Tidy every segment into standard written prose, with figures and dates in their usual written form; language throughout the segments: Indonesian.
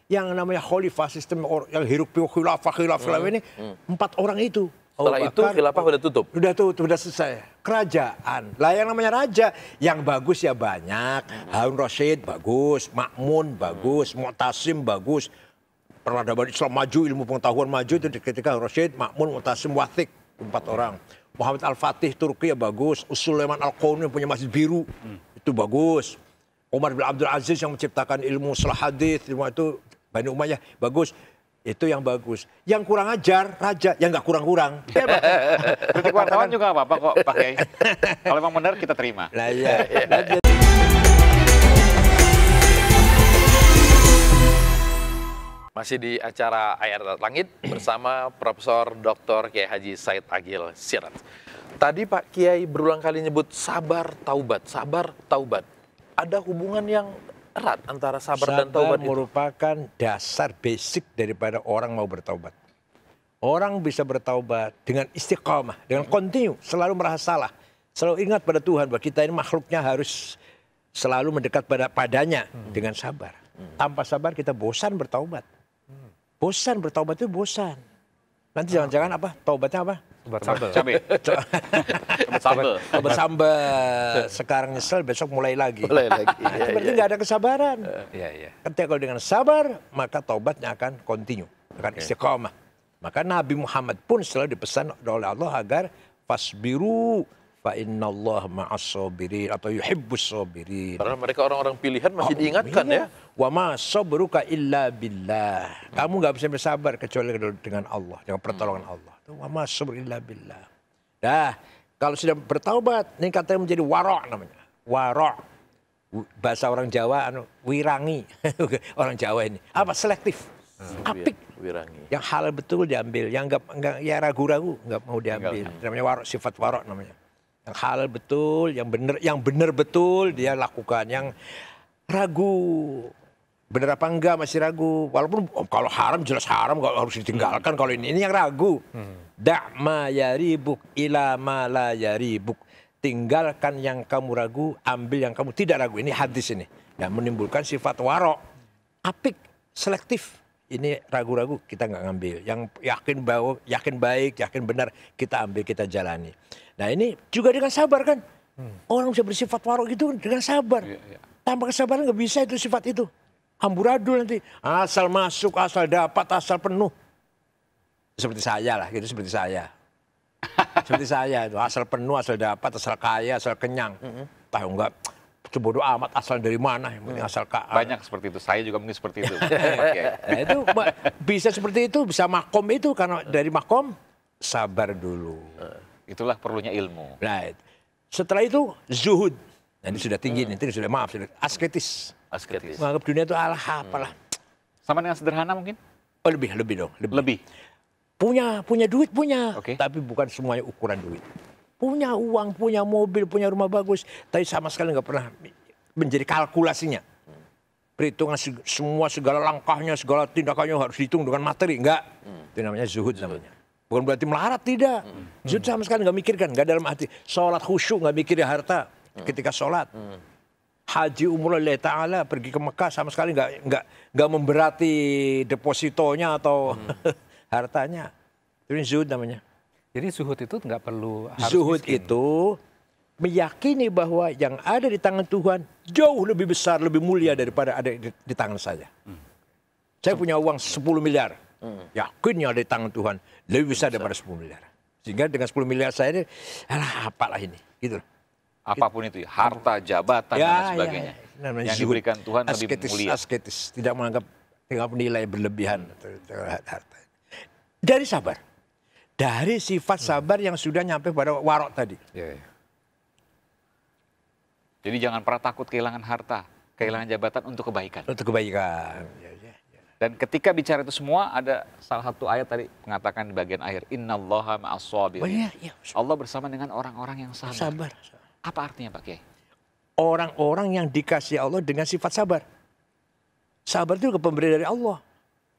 Yang namanya khalifah, sistem yang hiruk pikuk khilafah ini 4 orang itu. Setelah itu khilafah udah tutup? Udah selesai. Kerajaan. Lah yang namanya raja, yang bagus ya banyak. Harun Rasyid bagus, Ma'mun bagus, Mu'tasim bagus. Peradaban Islam maju, ilmu pengetahuan maju itu ketika Harun Rasyid, Ma'mun, Mu'tasim, Wathiq. 4 orang. Muhammad Al-Fatih Turki ya bagus. Sulaiman Al-Qauni yang punya Masjid Biru. Itu bagus. Umar bin Abdul Aziz yang menciptakan ilmu salah hadis, ilmu itu Bani Umayyah bagus. Itu yang bagus. Yang kurang ajar, raja. Yang nggak kurang-kurang. Kritik wartawan juga nggak apa-apa kok, Pak Kiai. Kalau memang benar, kita terima. Nah, iya. Masih di acara Ayat Langit bersama Profesor Dr. Kiai Haji Said Agil Siraj. Tadi Pak Kiai berulang kali nyebut sabar, taubat. Sabar, taubat. Ada hubungan yang erat antara sabar dan taubat itu. Merupakan dasar basic daripada orang mau bertaubat. Orang bisa bertaubat dengan istiqamah, dengan kontinu, selalu merasa salah. Selalu ingat pada Tuhan bahwa kita ini makhluknya harus selalu mendekat padanya dengan sabar. Tanpa sabar kita bosan bertaubat. Bosan bertaubat itu bosan. Nanti jangan-jangan apa? Taubatnya apa? Cabai. Tobat sambal. Sekarang nyesel, besok mulai lagi. Itu berarti nggak ada kesabaran. Ketika kalau dengan sabar, maka taubatnya akan kontinu, akan istiqamah. Maka Nabi Muhammad pun selalu dipesan oleh Allah agar fasbiru fa innallaha ma'as-sabirin atau yuhibbus sabirin. Karena mereka orang-orang pilihan masih diingatkan ya. Wa ma sabruka illa billah. Kamu nggak bisa bersabar kecuali dengan Allah, dengan pertolongan Allah. Wa ma sabru illa billah. Dah, kalau sudah bertaubat, ini katanya menjadi warok namanya. Warok. Bahasa orang Jawa wirangi. Orang Jawa ini. Apa selektif? Apik. Wirangi. Yang halal betul diambil, yang enggak ya ragu-ragu enggak mau diambil. Namanya warok, sifat warok namanya. Yang halal betul, yang benar betul dia lakukan. Yang ragu, benar apa enggak masih ragu. Walaupun kalau haram jelas haram, kalau harus ditinggalkan. Kalau ini yang ragu. Da'ma yaribuk ila ma la yaribuk. Tinggalkan yang kamu ragu, ambil yang kamu tidak ragu. Ini hadis ini. Dan menimbulkan sifat warok. Apik, selektif. Ini ragu-ragu kita nggak ngambil. Yang yakin baik, yakin benar kita ambil, kita jalani. Nah ini juga dengan sabar kan. Orang bisa bersifat warok gitu dengan sabar. Tanpa kesabaran nggak bisa itu sifat itu. Amburadul nanti. Asal masuk, asal dapat, asal penuh. Seperti saya lah, gitu seperti saya. Seperti saya itu. Asal penuh, asal dapat, asal kaya, asal kenyang. Tahu nggak? Bodoh amat asal dari mana, yang penting asal banyak seperti itu, saya juga mungkin seperti itu. Nah, itu bisa seperti itu, bisa makom itu karena dari makom sabar dulu. Itulah perlunya ilmu. Nah, setelah itu zuhud. Nah, ini sudah tinggi, nanti sudah asketis. Asketis. Menganggap dunia itu apalah. Sama dengan sederhana mungkin? Oh, lebih dong. Lebih. Punya duit punya, tapi bukan semuanya ukuran duit. Punya uang, punya mobil, punya rumah bagus, tapi sama sekali nggak pernah menjadi kalkulasinya. Perhitungan semua segala langkahnya, segala tindakannya harus dihitung dengan materi, enggak. Itu namanya zuhud namanya. Bukan berarti melarat, tidak. Zuhud sama sekali nggak mikirkan, nggak dalam hati. Sholat khusyuk nggak mikir harta ketika sholat. Haji umroh lillahi ta'ala, pergi ke Mekah sama sekali nggak memberati depositonya atau hartanya. Itu zuhud namanya. Jadi zuhud itu nggak perlu harus zuhud miskin. itu meyakini bahwa yang ada di tangan Tuhan jauh lebih besar, lebih mulia daripada ada di tangan saya. Saya punya uang 10 miliar. Yakin yang ada di tangan Tuhan lebih besar daripada 10 miliar. Sehingga dengan 10 miliar saya ini, apalah ini. Gitu. Apapun itu, harta, jabatan, dan sebagainya. Yang diberikan Tuhan lebih mulia. Asketis, tidak menganggap nilai berlebihan terhadap harta. Dari sabar. Dari sifat sabar yang sudah nyampe pada warok tadi. Jadi jangan pernah takut kehilangan harta, kehilangan jabatan untuk kebaikan. Untuk kebaikan. Dan ketika bicara itu semua, ada salah satu ayat tadi mengatakan di bagian akhir, Innallaha ma'as-sabirin. Allah bersama dengan orang-orang yang sabar. Apa artinya Pak Kiai? Orang-orang yang dikasih Allah dengan sifat sabar. Sabar itu pemberian dari Allah.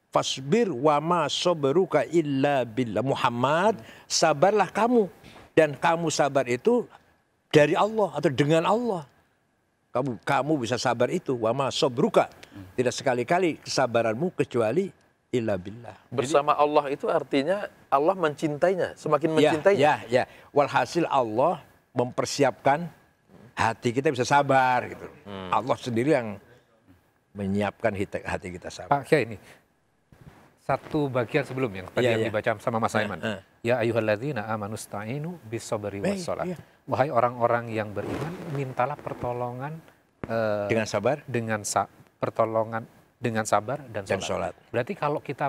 Fasbir wa ma sabruka illa billah. Muhammad, sabarlah kamu. Dan kamu sabar itu dari Allah atau dengan Allah. Kamu bisa sabar itu. Wa ma sabruka. Tidak sekali-kali kesabaranmu kecuali illa billah. Bersama Allah itu artinya Allah mencintainya, semakin mencintainya. Ya. Walhasil Allah mempersiapkan hati kita bisa sabar gitu. Allah sendiri yang menyiapkan hati kita sabar. Pak Kiai, ini satu bagian sebelum yang tadi yang dibaca sama Mas Aiman. Ya ayyuhalladzina amanu sta'inu bis-sabri was-shalah. Wahai orang-orang yang beriman, mintalah pertolongan dengan sabar, pertolongan dengan sabar dan sholat. Berarti kalau kita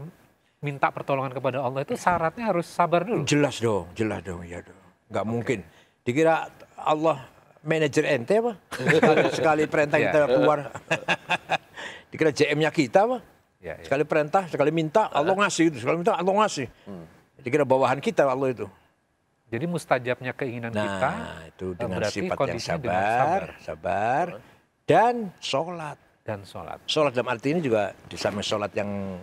minta pertolongan kepada Allah itu syaratnya harus sabar dulu. Jelas dong, ya dong. Nggak mungkin. Dikira Allah manajer ente apa? Sekali perintah kita keluar. Dikira JM-nya kita apa? Sekali perintah, sekali minta Allah ngasih itu, sekali minta Allah ngasih. Dikira bawahan kita Allah itu. Jadi mustajabnya keinginan kita itu dengan sifat yang sabar dan sholat. Sholat dalam arti ini juga disamai sholat yang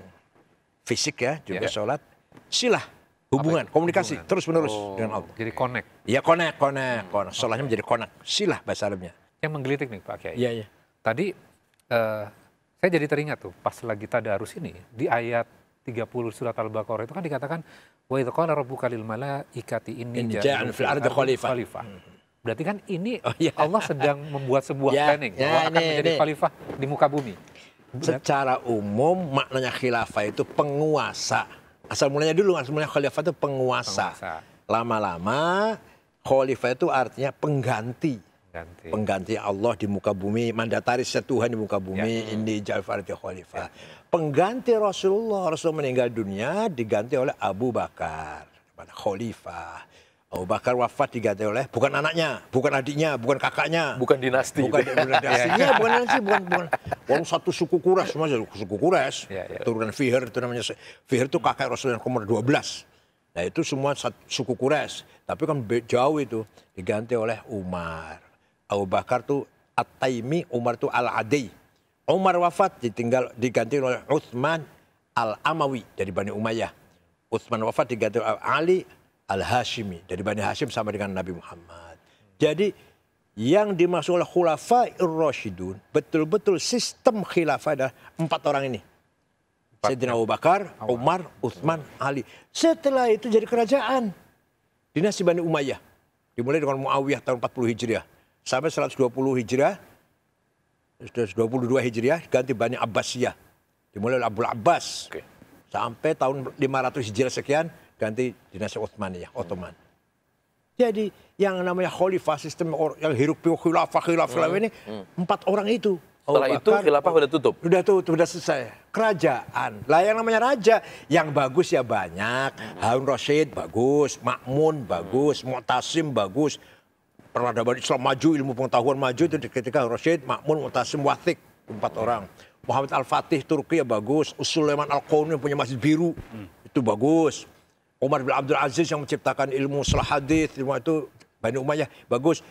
fisik ya, juga sholat silah, hubungan, komunikasi terus menerus dengan Allah. Jadi connect. Ya connect. Sholatnya menjadi connect, silah bahasa Arabnya. Yang menggelitik nih Pak Kiai. Iya. Tadi saya jadi teringat tuh pas lagi tadarus ini di ayat 30 surat Al-Baqarah itu kan dikatakan wa idz qala rabbuka lil malaikati inni ja'ilun fil ardi khalifah. Berarti kan ini Allah sedang membuat sebuah planning bahwa akan menjadi khalifah di muka bumi. Secara umum maknanya khilafah itu penguasa. Asal mulanya khalifah itu penguasa. Lama-lama khalifah itu artinya pengganti. Pengganti Allah di muka bumi, mandataris Tuhan di muka bumi, ini Ja'far khalifah. Pengganti Rasulullah meninggal dunia diganti oleh Abu Bakar, khalifah. Abu Bakar wafat diganti oleh bukan anaknya, bukan adiknya, bukan kakaknya, bukan dinasti. Bukan satu suku Quraisy, suku Quraisy. Turunan Fihr itu namanya. Fihr itu kakak Rasul yang nomor 12. Nah, itu semua suku Quraisy. Tapi kan jauh itu diganti oleh Umar. Abu Bakar tuh At-Taimi, Umar tuh Al-Adi. Umar wafat diganti oleh Utsman Al-Amawi dari Bani Umayyah. Utsman wafat diganti oleh Ali Al-Hashimi dari Bani Hashim sama dengan Nabi Muhammad. Jadi yang dimaksud oleh Khulafair Rasyidun betul-betul sistem khilafah adalah 4 orang ini. Sayyidina Abu Bakar, Umar, Utsman, Ali. Setelah itu jadi kerajaan dinasti Bani Umayyah. Dimulai dengan Muawiyah tahun 40 Hijriah sampai 120 Hijriah. 22 Hijriah ganti Bani Abbasiyah. Dimulai oleh Abdul Abbas. Sampai tahun 500 Hijriah sekian ganti dinasti Utsmaniyah, Ottoman. Jadi yang namanya khalifah, sistem yang hiruk pikuk khilafah ini 4 orang itu. Setelah itu khilafah sudah tutup. Sudah selesai. Kerajaan. Lah yang namanya raja, yang bagus ya banyak. Harun Rasyid bagus, Ma'mun bagus, Mu'tasim bagus. Peradaban Islam maju, ilmu pengetahuan maju itu ketika Harun Rasyid, Ma'mun, Mu'tasim, Wathiq, 4 orang. Muhammad Al-Fatih Turki ya bagus. Sulaiman Al-Qauni yang punya Masjid Biru itu bagus. Umar bin Abdul Aziz yang menciptakan ilmu salah hadis, ilmu itu Bani Umayyah bagus.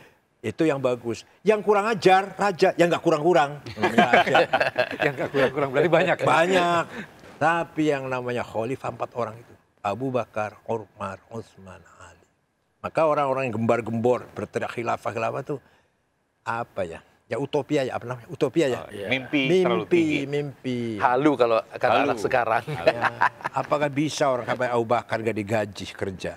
Itu yang bagus. Yang kurang ajar raja, yang nggak kurang-kurang. Yang nggak kurang-kurang berarti banyak. Banyak. Tapi yang namanya khalifah 4 orang itu, Abu Bakar, Umar, Utsman, Ali. Maka orang-orang yang gembar-gembor berteriak khilafah itu apa ya? Ya utopia ya, apa namanya? Utopia ya. Mimpi. Halu kalau kata anak sekarang. Ya. Apakah bisa orang kayak Abu Bakar gak digaji kerja?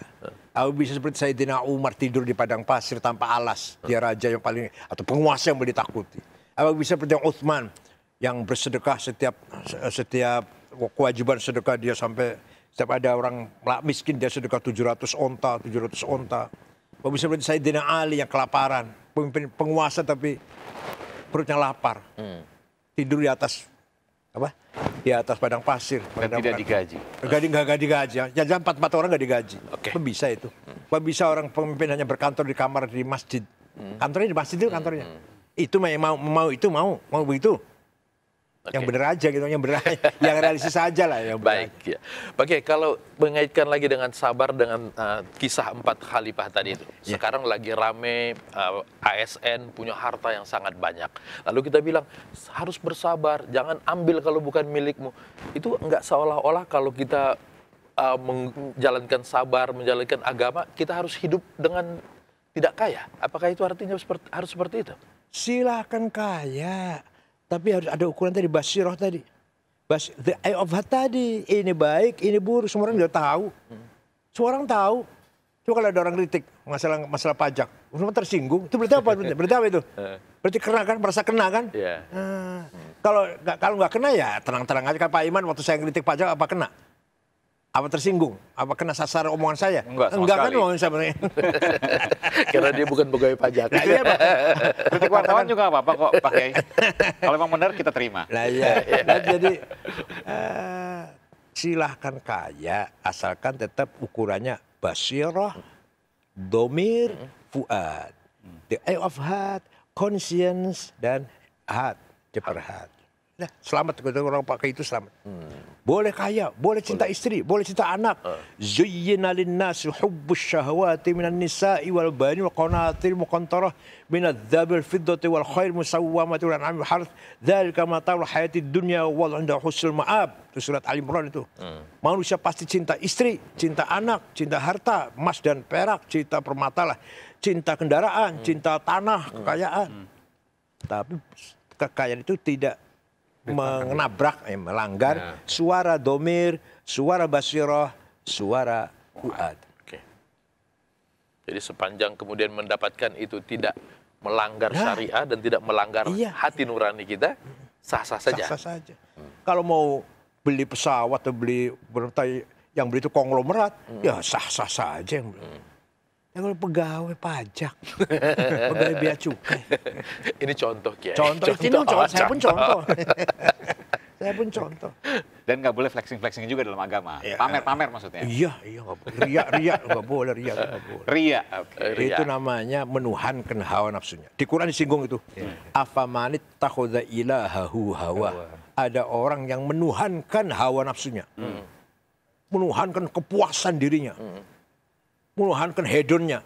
Atau bisa seperti Sayyidina Umar tidur di padang pasir tanpa alas. Dia raja yang paling, atau penguasa yang boleh ditakuti. Apakah bisa seperti yang yang bersedekah setiap kewajiban sedekah dia sampai setiap ada orang miskin dia sedekah 700 onta. Apakah bisa seperti Sayyidina Ali yang kelaparan, pemimpin penguasa tapi perutnya lapar, tidur di atas padang pasir. Dan tidak digaji. Nggak digaji. Ya, 4 orang nggak digaji. Apa bisa itu? Apa bisa orang pemimpin hanya berkantor di kamar di masjid? Kantornya di masjid itu kantornya. Itu mau begitu. Yang benar aja gitu, yang realistis aja lah. Yang baik ya. Oke, kalau mengaitkan lagi dengan sabar dengan kisah 4 khalifah tadi itu. Sekarang lagi rame ASN punya harta yang sangat banyak. Lalu kita bilang harus bersabar, jangan ambil kalau bukan milikmu. Itu enggak seolah-olah kalau kita menjalankan sabar, menjalankan agama, kita harus hidup dengan tidak kaya. Apakah itu artinya harus seperti itu? Silakan kaya. Tapi harus ada ukuran tadi, basirah tadi. The eye of heart tadi. Ini baik, ini buruk. Semua orang udah tahu. Semua orang tahu. Coba kalau ada orang kritik masalah pajak, semua tersinggung. Itu berarti apa? Berarti apa itu? Berarti kena kan, merasa kena kan? Yeah. Kalau nggak kena ya tenang-tenang aja. Kan Pak Iman waktu saya kritik pajak apa kena? Apa tersinggung? Apa kena sasar omongan saya? Enggak kan omongan saya. Karena dia bukan pegawai pajak. Nah, iya, Pak. Kritik wartawan juga nggak apa-apa kok, Pak Kiai. Kalau memang benar kita terima. Nah, iya. Nah, jadi silahkan kaya, asalkan tetap ukurannya basirah, domir, fuad. The eye of heart, conscience, dan heart, heart. Nah, selamat orang pakai itu selamat. Boleh kaya, boleh cinta istri, boleh cinta anak. Zuyyina lin-nasi hubbus syahawati minan nisa'i wal bani wal qanatir muqantarah minadh-dhahabi wal fiddati wal khair musawwamati wal an'ami wal harth. Dzalika mata'ul hayatid dunya wal 'inda husnul ma'ab. Itu surat Ali Imran itu. Manusia pasti cinta istri, cinta anak, cinta harta, emas dan perak, cinta permata lah, cinta kendaraan, cinta tanah, kekayaan. Tapi kekayaan itu tidak menabrak, melanggar suara domir, suara basirah, suara fuad. Oke. Jadi sepanjang kemudian mendapatkan itu tidak melanggar syariah dan tidak melanggar hati nurani kita, sah-sah saja. Sah-sah saja. Kalau mau beli pesawat atau beli yang beli itu konglomerat, ya sah-sah saja. Ya kalau pegawai pajak, pegawai bea cukai. Ini contoh, Kiai. Contoh. Saya pun contoh. Saya pun contoh. Dan nggak boleh flexing-flexing juga dalam agama. Pamer-pamer maksudnya. Iya, nggak boleh. Ria nggak boleh, nggak boleh. Ria, oke. Itu namanya menuhankan hawa nafsunya. Di Quran disinggung itu. Afamanit takhudha ilahahu hawa. Ada orang yang menuhankan hawa nafsunya. Menuhankan kepuasan dirinya. Menuhankan hedonnya.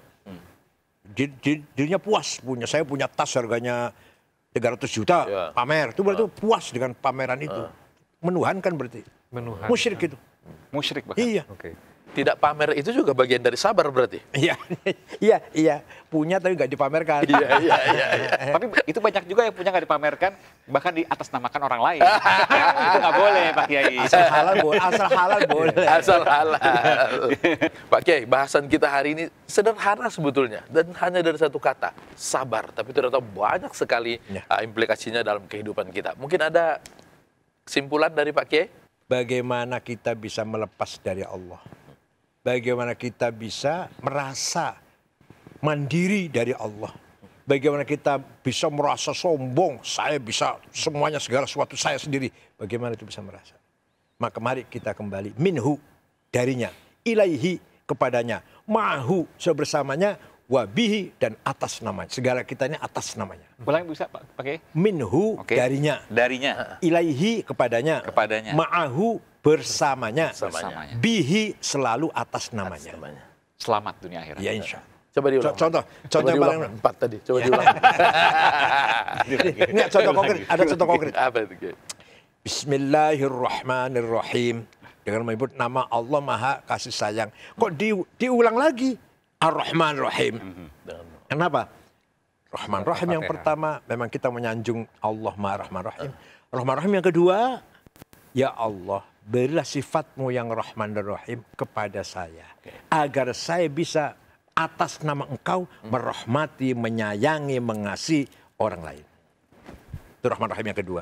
Dirinya puas. Saya punya tas harganya 300 juta, pamer. Itu berarti puas dengan pameran itu. Menuhankan berarti. Musyrik itu. Musyrik bahkan. Iya. Oke. Tidak pamer itu juga bagian dari sabar berarti. Iya. Punya tapi nggak dipamerkan. Iya. Tapi itu banyak juga yang punya nggak dipamerkan, bahkan di atas namakan orang lain. Itu nggak boleh, Pak Kiai. Asal halal boleh. Asal halal. Pak Kiai, bahasan kita hari ini sederhana sebetulnya dan hanya dari satu kata, sabar. Tapi ternyata banyak sekali implikasinya dalam kehidupan kita. Mungkin ada kesimpulan dari Pak Kiai? Bagaimana kita bisa melepas dari Allah? Bagaimana kita bisa merasa mandiri dari Allah? Bagaimana kita bisa merasa sombong, saya bisa semuanya segala sesuatu saya sendiri. Bagaimana itu bisa merasa? Maka mari kita kembali minhu darinya, ilaihi kepadanya, ma'hu sebersamanya, wabihi dan atas namanya. Segala kita ini atas namanya. Ulang bisa Pak pakai? Minhu darinya, ilaihi kepadanya, ma'ahu bersamanya, bihi selalu atas namanya. Selamat dunia akhirat. Ya insya Allah. Coba diulang. Contoh yang paling 4 tadi. Coba diulang. Ini contoh konkret. Ada contoh konkret. Apa itu? Bismillahirrahmanirrahim. Dengan menyebut nama Allah Maha Kasih Sayang. Kok diulang lagi? Ar-Rahman Rahim. Kenapa? Rahman Rahim yang pertama, memang kita menyanjung Allah Maha Rahman Rahim. Rahman Rahim yang kedua, ya Allah, berilah sifatmu yang Rahman dan Rahim kepada saya. Agar saya bisa atas nama engkau merahmati, menyayangi, mengasihi orang lain. Itu Rahman Rahim yang kedua.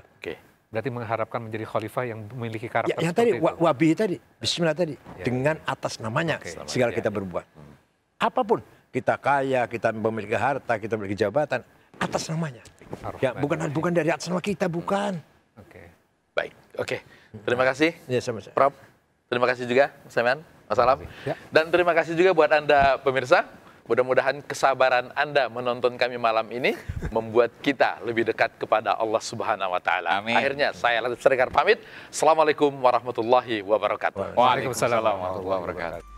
Berarti mengharapkan menjadi khalifah yang memiliki karakter yang tadi, wabi tadi, bismillah tadi. Dengan atas namanya segala kita berbuat. Apapun, kita kaya, kita memiliki harta, kita memiliki jabatan, atas namanya. Ya, bukan dari atas nama kita, bukan. Baik, terima kasih. Ya, sama-sama. Prof, terima kasih juga, Mas Saiman, Mas Alam. Dan terima kasih juga buat Anda pemirsa. Mudah-mudahan kesabaran Anda menonton kami malam ini membuat kita lebih dekat kepada Allah Subhanahu wa taala. Akhirnya saya Latif Sregar pamit. Assalamualaikum warahmatullahi wabarakatuh. Waalaikumsalam warahmatullahi wabarakatuh.